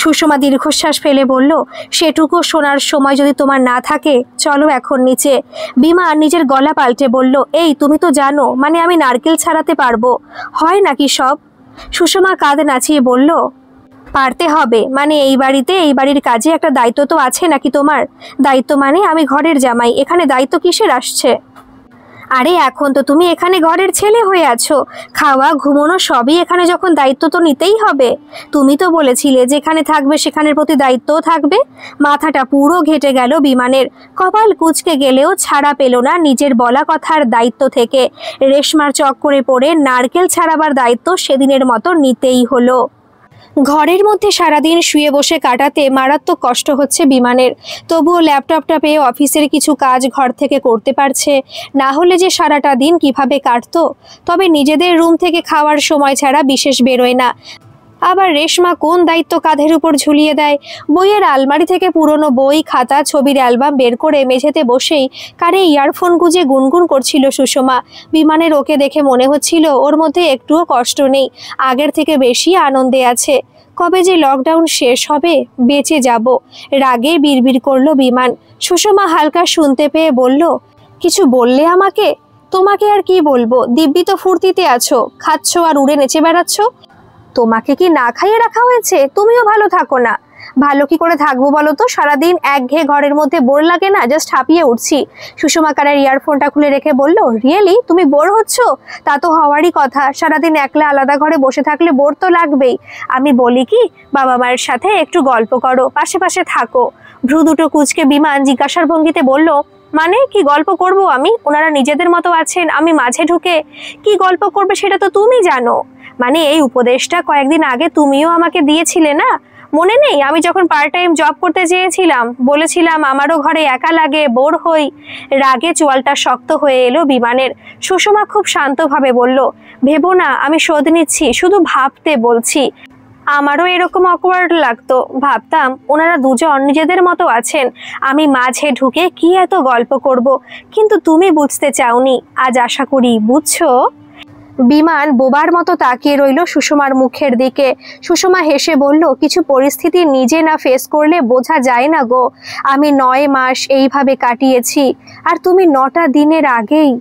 সুষমা দীর্ঘশ্বাস ফেলে বলল, সেটুকু শোনার সময় যদি তোমার না থাকে, চলো এখন নিচে। বিমান নিজের গলা পাল্টে বলল, এই তুমি তো জানো, মানে আমি নারকেল ছাড়াতে পারবো, হয় নাকি সব? সুষমা কাঁধ নাচিয়ে বলল, পারতে হবে মানে এই বাড়িতে, এই বাড়ির কাজে একটা দায়িত্ব তো আছে নাকি তোমার? দায়িত্ব মানে আমি ঘরের জামাই, এখানে দায়িত্ব কিসের আসছে? আরে এখন তো তুমি এখানে ঘরের ছেলে হয়ে আছো, খাওয়া ঘুমানো সবই এখানে, যখন দায়িত্ব তো নিতেই হবে। তুমি তো বলেছিলে যেখানে থাকবে সেখানের প্রতি দায়িত্বও থাকবে। মাথাটা পুরো ঘেটে গেল বিমানের। কপাল কুঁচকে গেলেও ছাড়া পেল না নিজের বলা কথার দায়িত্ব থেকে। রেশমার চক্করে পড়ে নারকেল ছাড়াবার দায়িত্ব সেদিনের মতো নিতেই হলো। ঘরের মধ্যে সারাদিন শুয়ে বসে কাটাতে মারাত্মক কষ্ট হচ্ছে বিমানের। তবুও ল্যাপটপটা পেয়ে অফিসের কিছু কাজ ঘর থেকে করতে পারছে, না হলে যে সারাটা দিন কিভাবে কাটতো। তবে নিজেদের রুম থেকে খাওয়ার সময় ছাড়া বিশেষ বেরোয় না। আবার রেশমা কোন দায়িত্ব কাঁধের উপর ঝুলিয়ে দেয়। বইয়ের আলমারি থেকে পুরনো বই, খাতা, ছবির অ্যালবাম বের করে মেঝেতে বসেই কানে ইয়ারফোন গুঁজে গুনগুন করছিল সুষমা। বিমানের ওকে দেখে মনে হচ্ছিল ওর মধ্যে একটুও কষ্ট নেই, আগের থেকে বেশি আনন্দে আছে। কবে যে লকডাউন শেষ হবে, বেঁচে যাব। রাগে বিড়বিড় করলো বিমান। সুষমা হালকা শুনতে পেয়ে বলল, কিছু বললে আমাকে? তোমাকে আর কি বলবো, দিব্যি তো ফুর্তিতে আছো, খাচ্ছ আর উড়ে নেচে বেড়াচ্ছ। তোমাকে কি না খাইয়ে রাখা হয়েছে? তুমিও ভালো থাকো না। ভালো কি করে থাকবো বলো তো, সারাদিন একঘেয়ে ঘরের মধ্যে বোর লাগে না? জাস্ট হাঁপিয়ে উঠছি। সুষমা কানের ইয়ারফোনটা খুলে রেখে বলল, রিয়েলি তুমি বোর হচ্ছ? তা তো হওয়ারই কথা, সারাদিন একলা আলাদা ঘরে বসে থাকলে বোর তো লাগবেই। আমি বলি কি, বাবা মায়ের সাথে একটু গল্প করো, পাশে পাশে থাকো। ভ্রু দুটো কুঁচকে বিমান জিজ্ঞাসার ভঙ্গিতে বলল, মানে কি গল্প করব আমি? ওনারা নিজেদের মতো আছেন, আমি মাঝে ঢুকে কি গল্প করবে সেটা তো তুমি জানো। মানে এই উপদেশটা কয়েকদিন আগে তুমিও আমাকে দিয়েছিলে না? মনে নেই? আমি যখন পার্ট টাইম জব করতে চেয়েছিলাম বলেছিলাম আমারও ঘরে একা লাগে, বোর হই। রাগে চোয়ালটা শক্ত হয়ে এলো বিমানের। সুষমা খুব শান্তভাবে বলল, ভেবো না, আমি শোধ নিচ্ছি, শুধু ভাবতে বলছি। আমারও এরকম অকওয়ার্ড লাগতো, ভাবতাম ওনারা দুজন নিজেদের মতো আছেন, আমি মাঝে ঢুকে কি এত গল্প করব। কিন্তু তুমি বুঝতে চাওনি, আজ আশা করি বুঝছো। বিমান বোবার মতো তাকিয়ে রইল সুষমার মুখের দিকে। সুষমা হেসে বলল, কিছু পরিস্থিতি নিজে না ফেস করলে বোঝা যায় না গো। আমি 9 মাস এইভাবে কাটিয়েছি, আর তুমি 9টা দিনের আগেই।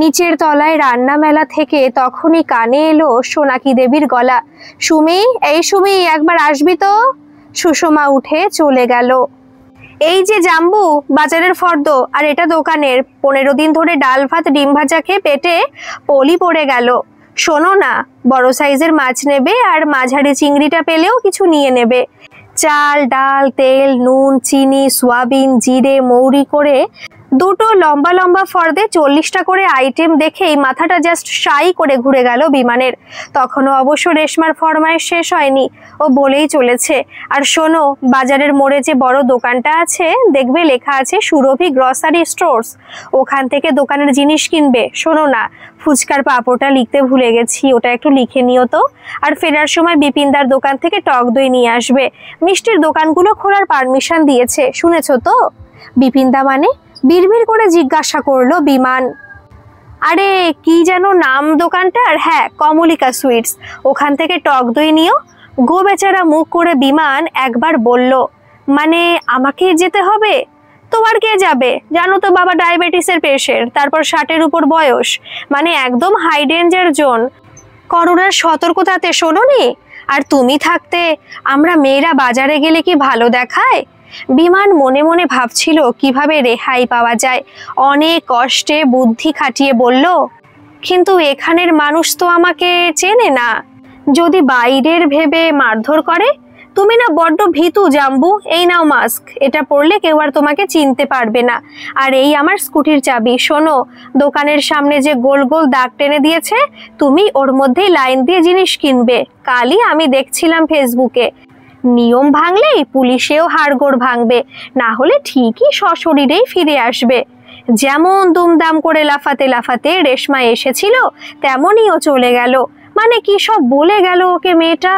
নিচের তলায় রান্না মেলা থেকে তখনই কানে এলো সোনাকি দেবীর গলা, সুমি, এই সুমি, একবার আসবি তো। সুষমা উঠে চলে গেল। এই যে জাম্বু, বাজারের ফর্দ, আর এটা দোকানের। 15 দিন ধরে ডাল ভাত ডিম ভাজা খেয়ে পেটে পলি পড়ে গেল। শোনো না, বড় সাইজের মাছ নেবে, আর মাঝারি চিংড়িটা পেলেও কিছু নিয়ে নেবে। চাল, ডাল, তেল, নুন, চিনি, সোয়াবিন, জিরে, মৌরি করে দুটো লম্বা লম্বা ফর্দে 40টা করে আইটেম দেখেই মাথাটা জাস্ট সাই করে ঘুরে গেল বিমানের। তখনও অবশ্য রেশমার ফরমাইশ শেষ হয়নি, ও বলেই চলেছে, আর শোনো, বাজারের মোড়ে যে বড় দোকানটা আছে দেখবে লেখা আছে সুরভি গ্রসারি স্টোর্স, ওখান থেকে দোকানের জিনিস কিনবে। শোনো না, ফুচকার পাঁপড়টা লিখতে ভুলে গেছি, ওটা একটু লিখে নিও তো। আর ফেরার সময় বিপিনদার দোকান থেকে টক দই নিয়ে আসবে। মিষ্টির দোকানগুলো খোলার পারমিশন দিয়েছে, শুনেছো তো? বিপিনদা মানে? বিড়বিড় করে জিজ্ঞাসা করলো বিমান। আরে কি যেন নাম দোকানটার? হ্যাঁ, কমলিকা সুইটস, ওখান থেকে টক দই নিও। গো বেচারা মুখ করে বিমান একবার বলল, মানে আমাকে যেতে হবে? তোমার কে যাবে? জানো তো বাবা ডায়াবেটিসের পেশেন্ট, তারপর 60-এর উপর বয়স, মানে একদম হাই ডেঞ্জার জোন। করোনার সতর্কতাতে শোনোনি? আর তুমি থাকতে আমরা মেয়েরা বাজারে গেলে কি ভালো দেখায়? বিমান মনে মনে ভাবছিল কিভাবে রেহাই পাওয়া যায়। অনেক কষ্টে বুদ্ধি খাটিয়ে বলল, কিন্তু এখানের মানুষ তো আমাকে চেনে না, যদি বাইরের ভেবে মারধর করে। তুমি না বড্ড ভীতু জাম্বু। এই নাও মাস্ক, এটা পরলে কেউ আর তোমাকে চিনতে পারবে না। আর এই আমার স্কুটির চাবি। শোনো, দোকানের সামনে যে গোল গোল দাগ টেনে দিয়েছে, তুমি ওর মধ্যেই লাইন দিয়ে জিনিস কিনবে। কালই আমি দেখছিলাম ফেসবুকে, নিয়ম ভাঙলেই পুলিশেও হাড়গোড় ভাঙবে, না হলে ঠিকই সশরীরেই ফিরে আসবে। যেমন দুমদাম করে লাফাতে লাফাতে রেশমা এসেছিল, তেমনই ও চলে গেল। মানে কি সব বলে গেল ওকে মেয়েটা।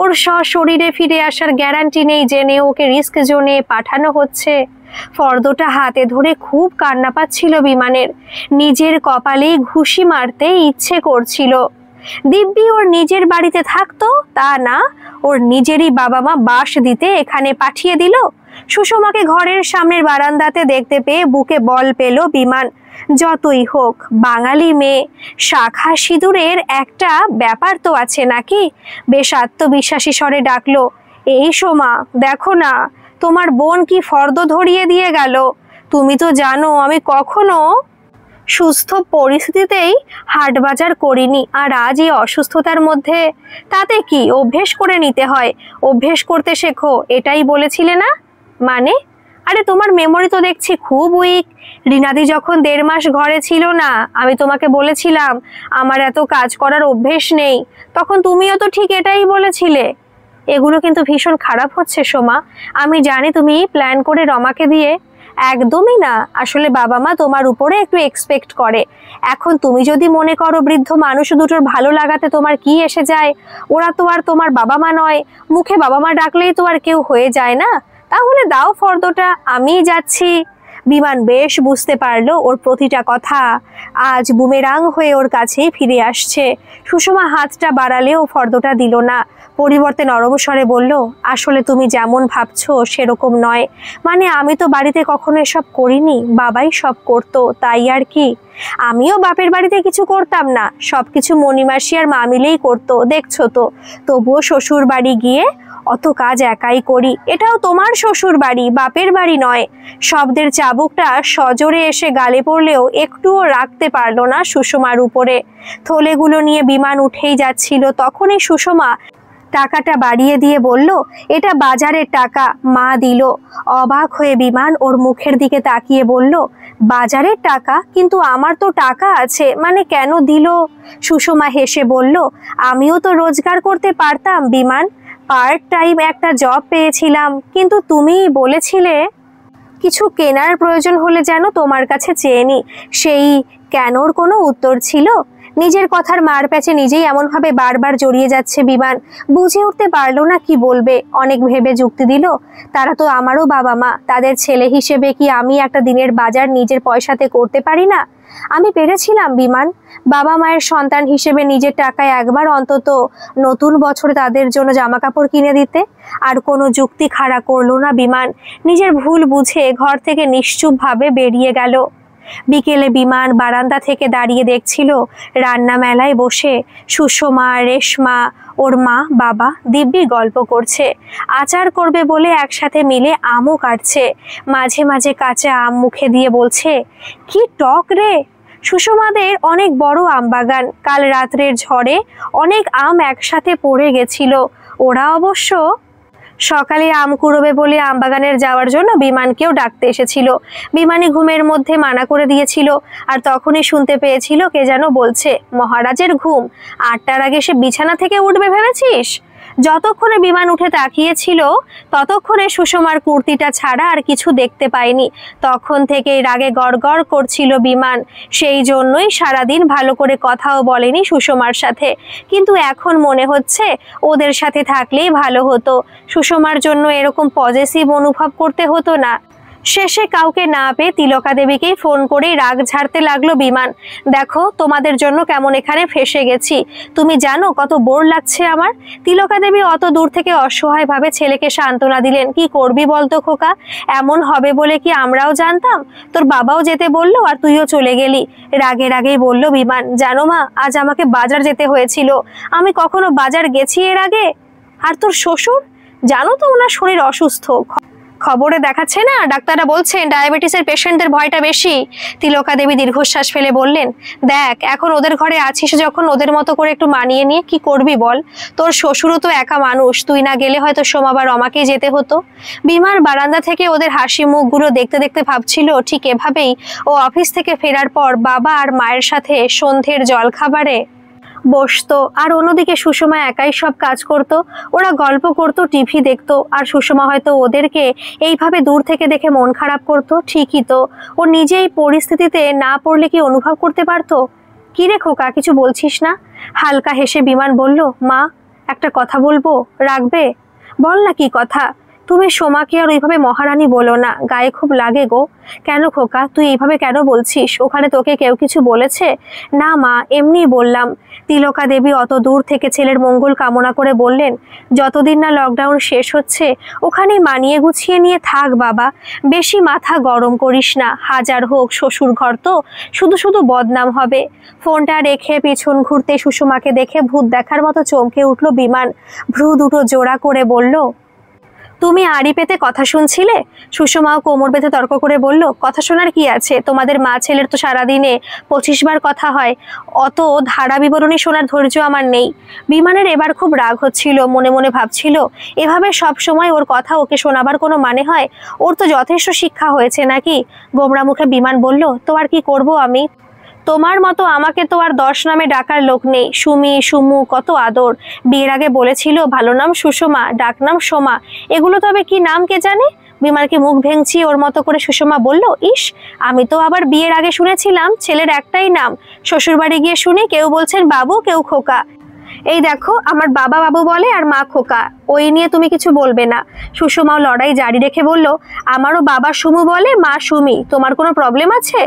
ওর সশরীরে ফিরে আসার গ্যারান্টি নেই জেনে ওকে রিস্ক জোনে পাঠানো হচ্ছে। ফর্দটা হাতে ধরে খুব কান্না পাচ্ছিল বিমানের। নিজের কপালেই ঘুষি মারতে ইচ্ছে করছিল। দিব্যি ওর নিজের বাড়িতে থাকতো, তা না, ওর নিজেরই বাবা মা বাস দিতে এখানে পাঠিয়ে দিল। সুষমাকে ঘরের সামনের বারান্দাতে দেখতে পেয়ে বুকে বল পেল বিমান। যতই হোক বাঙালি মেয়ে, শাখা সিঁদুরের একটা ব্যাপার তো আছে নাকি। বেশ আত্মবিশ্বাসী স্বরে ডাকলো, এই সোমা, দেখো না তোমার বোন কি ফর্দ ধরিয়ে দিয়ে গেল। তুমি তো জানো আমি কখনো সুস্থ পরিস্থিতিতেই হাট বাজার করিনি, আর আজ এই অসুস্থতার মধ্যে। তাতে কি, অভ্যেস করে নিতে হয়, অভ্যেস করতে শেখো, এটাই বলেছিলে না? মানে? আরে তোমার মেমোরি তো দেখছি খুব উইক। রিনাদি যখন 1.5 মাস ঘরে ছিল না, আমি তোমাকে বলেছিলাম আমার এত কাজ করার অভ্যেস নেই, তখন তুমিও তো ঠিক এটাই বলেছিলে। এগুলো কিন্তু ভীষণ খারাপ হচ্ছে সোমা। আমি জানি তুমি প্ল্যান করে রমাকে দিয়ে। একদমই না, আসলে বাবা মা তোমার উপরে একটু এক্সপেক্ট করে। এখন তুমি যদি মনে করো বৃদ্ধ মানুষ দুটোর ভালো লাগাতে তোমার কি এসে যায়, ওরা তো আর তোমার বাবা মা নয়, মুখে বাবা মা ডাকলেই তো আর কেউ হয়ে যায় না। তাহলে দাও ফর্দটা, আমিই যাচ্ছি। বিমান বেশ বুঝতে পারলো ওর প্রতিটা কথা আজ বুমেরাং হয়ে ওর কাছেই ফিরে আসছে। সুষমা হাতটা বাড়ালেও ফর্দটা দিল না, পরিবর্তে নরম স্বরে বলল, আসলে তুমি যেমন ভাবছো সেরকম নয়। মানে আমি তো বাড়িতে কখনো এসব করিনি, বাবাই সব করতো, তাই আর কি। আমিও বাপের বাড়িতে কিছু করতাম না, সবকিছু মণিমাসি আর মা মিলেই করতো, দেখছো তো। তবুও শ্বশুর বাড়ি গিয়ে অত কাজ একাই করি। এটাও তোমার শ্বশুর বাড়ি, বাপের বাড়ি নয়। শব্দের চাবুকটা সজোরে এসে গালে পড়লেও একটুও রাখতে পারলো না সুষমার উপরে। থলেগুলো নিয়ে বিমান উঠেই যাচ্ছিল, তখনই সুষমা টাকাটা বাড়িয়ে দিয়ে বলল, এটা বাজারের টাকা, মা দিল। অবাক হয়ে বিমান ওর মুখের দিকে তাকিয়ে বলল, বাজারের টাকা? কিন্তু আমার তো টাকা আছে, মানে কেন দিল? সুষমা হেসে বলল, আমিও তো রোজগার করতে পারতাম বিমান, পার্ট টাইম একটা জব পেয়েছিলাম, কিন্তু তুমি বলেছিলে কিছু কেনার প্রয়োজন হলে যেন তোমার কাছে চেয়ে নি। সেই কেনর কোনো উত্তর ছিল? নিজের কথার মার প্যাচে নিজেই এমনভাবে বারবার জড়িয়ে যাচ্ছে বিমান, বুঝে উঠতে পারলো না কি বলবে। অনেক ভেবে যুক্তি দিল, তারা তো আমারও বাবা মা, তাদের ছেলে হিসেবে কি আমি একটা দিনের বাজার নিজের পয়সাতে করতে পারি না? আমি পেরেছিলাম বিমান, বাবা মায়ের সন্তান হিসেবে নিজের টাকায় একবার অন্তত নতুন বছরে তাদের জন্য জামা কাপড় কিনে দিতে। আর কোনো যুক্তি খাড়া করলো না বিমান, নিজের ভুল বুঝে ঘর থেকে নিশ্চুপভাবে বেরিয়ে গেল। বিকেলে বিমান বারান্দা থেকে দাঁড়িয়ে দেখছিল রান্না মেলায় বসে সুষমা, রেশমা, ওর মা বাবা দিব্যি গল্প করছে। আচার করবে বলে একসাথে মিলে আমও কাটছে। মাঝে মাঝে কাঁচা আম মুখে দিয়ে বলছে, কি টক রে। সুষমাদের অনেক বড় আম বাগান, কাল রাত্রের ঝড়ে অনেক আম একসাথে পড়ে গেছিল। ওরা অবশ্য সকালে আম কুড়োবে বলে আমবাগানের যাওয়ার জন্য বিমানকেও ডাকতে এসেছিল। বিমানি ঘুমের মধ্যে মানা করে দিয়েছিল, আর তখনই শুনতে পেয়েছিল কে যেন বলছে, মহারাজের ঘুম, 8টার আগে সে বিছানা থেকে উঠবে ভেবেছিস? যতক্ষণে বিমান উঠে তাকিয়েছিল ততক্ষণে সুষমার কুর্তিটা ছাড়া আর কিছু দেখতে পায়নি। তখন থেকেই রাগে গড়গড় করছিল বিমান, সেই জন্যই সারাদিন ভালো করে কথাও বলেনি সুষমার সাথে। কিন্তু এখন মনে হচ্ছে ওদের সাথে থাকলেই ভালো হতো, সুষমার জন্য এরকম পজেসিভ অনুভব করতে হতো না। শেষে কাউকে না পেয়ে তিলকা দেবীকেই ফোন করেই রাগ ঝাড়তে লাগলো বিমান, দেখো তোমাদের জন্য কেমন এখানে ফেসে গেছি, তুমি জানো কত বোর লাগছে আমার। তিলকা দেবী অত দূর থেকে অসহায়ভাবে ছেলেকে সান্ত্বনা দিলেন, কি করবি বলতো খোকা, এমন হবে বলে কি আমরাও জানতাম? তোর বাবাও যেতে বললো আর তুইও চলে গেলি। রাগে রাগেই বলল বিমান, জানো মা, আজ আমাকে বাজার যেতে হয়েছিল, আমি কখনো বাজার গেছি এর আগে? আর তোর শ্বশুর, জানো তো ওনার শরীর অসুস্থ, খবরে দেখাচ্ছে না, ডাক্তাররা বলছেন ডায়াবেটিসের পেশেন্টদের ভয়টা বেশি। তিলকা দেবী দীর্ঘশ্বাস ফেলে বললেন, দেখ এখন ওদের ঘরে আছিস যখন, ওদের মতো করে একটু মানিয়ে নিয়ে কি করবি বল। তোর শ্বশুরও তো একা মানুষ, তুই না গেলে হয়তো সোমাবার আমাকেই যেতে হতো। বিমান বারান্দা থেকে ওদের হাসি মুখগুলো দেখতে দেখতে ভাবছিল, ঠিক এভাবেই ও অফিস থেকে ফেরার পর বাবা আর মায়ের সাথে সন্ধ্যের জলখাবারে বসতো, আর অন্যদিকে সুষমা একাই সব কাজ করত। ওরা গল্প করত, টিভি দেখতো, আর সুষমা হয়তো ওদেরকে এইভাবে দূর থেকে দেখে মন খারাপ করতো। ঠিকই তো, ও নিজেই পরিস্থিতিতে না পড়লে কি অনুভব করতে পারতো? কি রে খোকা, কিছু বলছিস না? হালকা হেসে বিমান বলল, মা একটা কথা বলবো, রাখবে? বল না, কি কথা? তুমি সোমাকে আর ওইভাবে মহারানী বলো না, গায়ে খুব লাগে গো। কেন খোকা, তুই এইভাবে কেন বলছিস? ওখানে তোকে কেউ কিছু বলেছে? না মা, এমনি বললাম। তিলকা দেবী অত দূর থেকে ছেলের মঙ্গল কামনা করে বললেন, যতদিন না লকডাউন শেষ হচ্ছে ওখানেই মানিয়ে গুছিয়ে নিয়ে থাক বাবা, বেশি মাথা গরম করিস না, হাজার হোক শ্বশুর ঘর তো, শুধু শুধু বদনাম হবে। ফোনটা রেখে পিছন ঘুরতে সুষমাকে দেখে ভূত দেখার মতো চমকে উঠল বিমান, ভ্রু দুটো জোড়া করে বলল, তুমি আড়ি পেতে কথা শুনছিলে? সুষমাও কোমর বেঁধে তর্ক করে বলল, কথা শোনার কি আছে, তোমাদের মা ছেলের তো সারাদিনে 25 বার কথা হয়, অত ধারা বিবরণী শোনার ধৈর্য আমার নেই। বিমানের এবার খুব রাগ হচ্ছিল, মনে মনে ভাবছিল, এভাবে সব সময় ওর কথা ওকে শোনাবার কোনো মানে হয়? ওর তো যথেষ্ট শিক্ষা হয়েছে নাকি? গোমরা মুখে বিমান বলল, তো আর কি করব আমি, তোমার মতো আমাকে তো আর 10 নামে ডাকার লোক নেই, সুমি সুমু কত আদর। বিয়ের আগে বলেছিল ভালো নাম সুষমা, ডাক নাম সোমা, এগুলো তবে কি নাম কে জানে। বিমানকে মুখ ভেঙচিয়ে ওর মতো করে সুষমা বলল, ইস, আমি তো আবার বিয়ের আগে শুনেছিলাম ছেলের একটাই নাম, শ্বশুরবাড়ি গিয়ে শুনি কেউ বলছেন বাবু, কেউ খোকা। এই দেখো, আমার বাবা বাবু বলে আর মা খোকা, ওই নিয়ে তুমি কিছু বলবে না। সুষমাও লড়াই জারি রেখে বলল, আমারও বাবা সুমু বলে, মা সুমি, তোমার কোনো প্রবলেম আছে?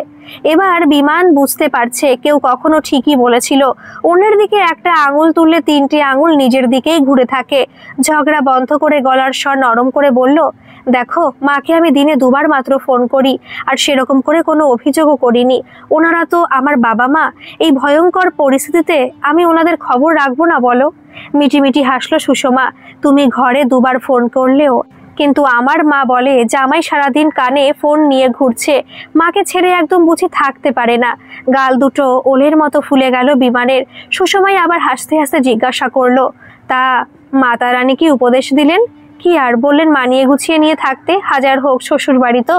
এবার বিমান বুঝতে পারছে কেউ কখনো ঠিকই বলেছিল। অন্যের দিকে একটা আঙুল তুললে 3টে আঙুল নিজের দিকেই ঘুরে থাকে। ঝগড়া বন্ধ করে গলার স্বর নরম করে বলল, দেখো, মাকে আমি দিনে 2বার মাত্র ফোন করি, আর সেরকম করে কোনো অভিযোগও করিনি। ওনারা তো আমার বাবা মা, এই ভয়ঙ্কর পরিস্থিতিতে আমি ওনাদের খবর রাখবো না বলো? মিটিমিটি হাসলো সুষমা, তুমি ঘরে 2বার ফোন করলেও কিন্তু আমার মা বলে জামাই সারাদিন কানে ফোন নিয়ে ঘুরছে, মাকে ছেড়ে একদম বুঝি থাকতে পারে না। গাল দুটো ওলের মতো ফুলে গেল বিমানের। সুষমাই আবার হাসতে হাসতে জিজ্ঞাসা করলো, তা মাতা রানী কি উপদেশ দিলেন? কি আর বললেন, মানিয়ে গুছিয়ে নিয়ে থাকতে, হাজার হোক শ্বশুর বাড়ি তো।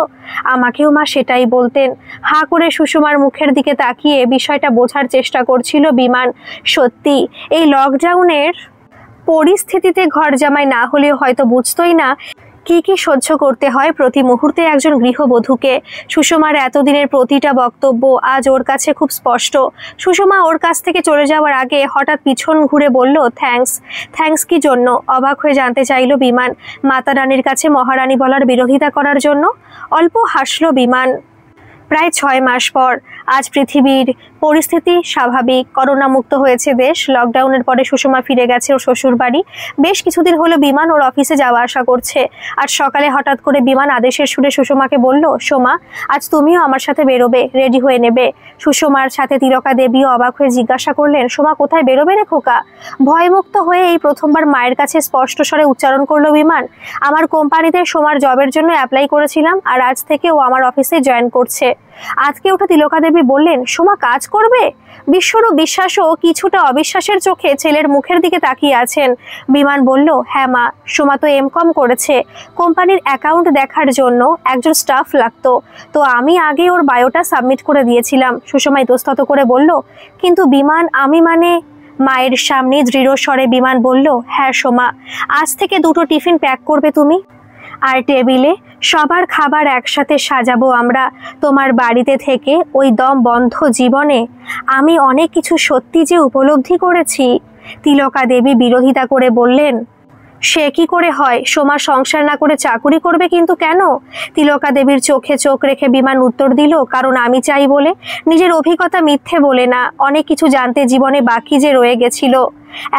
আমাকেও মা সেটাই বলতেন। হা করে সুষমার মুখের দিকে তাকিয়ে বিষয়টা বোঝার চেষ্টা করছিল বিমান। সত্যি এই লকডাউনের পরিস্থিতিতে ঘর জামাই না হলেও হয়তো বুঝতোই না কি কি সহ্য করতে হয় প্রতি মুহূর্তে একজন গৃহবধূকে। সুষমার এতদিনের প্রতিটা বক্তব্য আজ ওর কাছে খুব স্পষ্ট। সুষমা ওর কাছ থেকে চলে যাওয়ার আগে হঠাৎ পিছন ঘুরে বলল, থ্যাঙ্কস কি জন্য? অবাক হয়ে জানতে চাইল বিমান। মাতা রানীর কাছে মহারানী বলার বিরোধিতা করার জন্য। অল্প হাসল বিমান। প্রায় 6 মাস পর আজ পৃথিবীর পরিস্থিতি স্বাভাবিক, করোনা মুক্ত হয়েছে দেশ। লকডাউনের পরে সুষমা ফিরে গেছে ওর শ্বশুর বাড়ি। বেশ কিছুদিন হলো বিমান ওর অফিসে যাওয়া আসা করছে। আজ সকালে হঠাৎ করে বিমান আদেশের সুরে সুষমাকে বলল, সোমা আজ তুমিও আমার সাথে বেরোবে, রেডি হয়ে নেবে। সুষমার সাথে তিলকা দেবীও অবাক হয়ে জিজ্ঞাসা করলেন, সোমা কোথায় বেরোবে রে খোকা? ভয়মুক্ত হয়ে এই প্রথমবার মায়ের কাছে স্পষ্ট স্বরে উচ্চারণ করলো বিমান, আমার কোম্পানিতে সোমার জবের জন্য অ্যাপ্লাই করেছিলাম, আর আজ থেকে ও আমার অফিসে জয়েন করছে। আজকে ওঠা তিলকা দেবী বললেন, সোমা কাজ করবে? বিশ্বরূপ বিশ্বাসও কিছুটা অবিশ্বাসের চোখে ছেলের মুখের দিকে তাকিয়ে আছেন। বিমান বলল, হ্যাঁ মা, সোমা তো এমকম করেছে। কোম্পানির অ্যাকাউন্ট দেখার জন্য একজন স্টাফ লাগতো, তো আমি আগে ওর বায়োটা সাবমিট করে দিয়েছিলাম। সুষমা ইতস্তত করে বলল, কিন্তু বিমান আমি মায়ের সামনে দৃঢ় স্বরে বিমান বলল, হ্যাঁ সোমা, আজ থেকে 2টো টিফিন প্যাক করবে তুমি, আর টেবিলে সবার খাবার একসাথে সাজাবো আমরা। তোমার বাড়িতে থেকে ওই দম বন্ধ জীবনে আমি অনেক কিছু সত্যি যে উপলব্ধি করেছি। তিলকা দেবী বিরোধিতা করে বললেন, সে কি করে হয়? সোমা সংসার না করে চাকুরি করবে, কিন্তু কেন? তিলকা দেবীর চোখে চোখ রেখে বিমান উত্তর দিল, কারণ আমি চাই বলে। নিজের অভিজ্ঞতা মিথ্যে বলে না, অনেক কিছু জানতে জীবনে বাকি যে রয়ে গেছিল।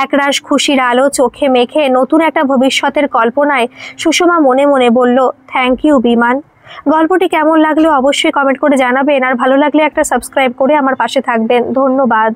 একরাশ খুশির আলো চোখে মেখে নতুন একটা ভবিষ্যতের কল্পনায় সুষমা মনে মনে বলল, থ্যাংক ইউ বিমান। গল্পটি কেমন লাগলো অবশ্যই কমেন্ট করে জানাবেন, আর ভালো লাগলে একটা সাবস্ক্রাইব করে আমার পাশে থাকবেন। ধন্যবাদ।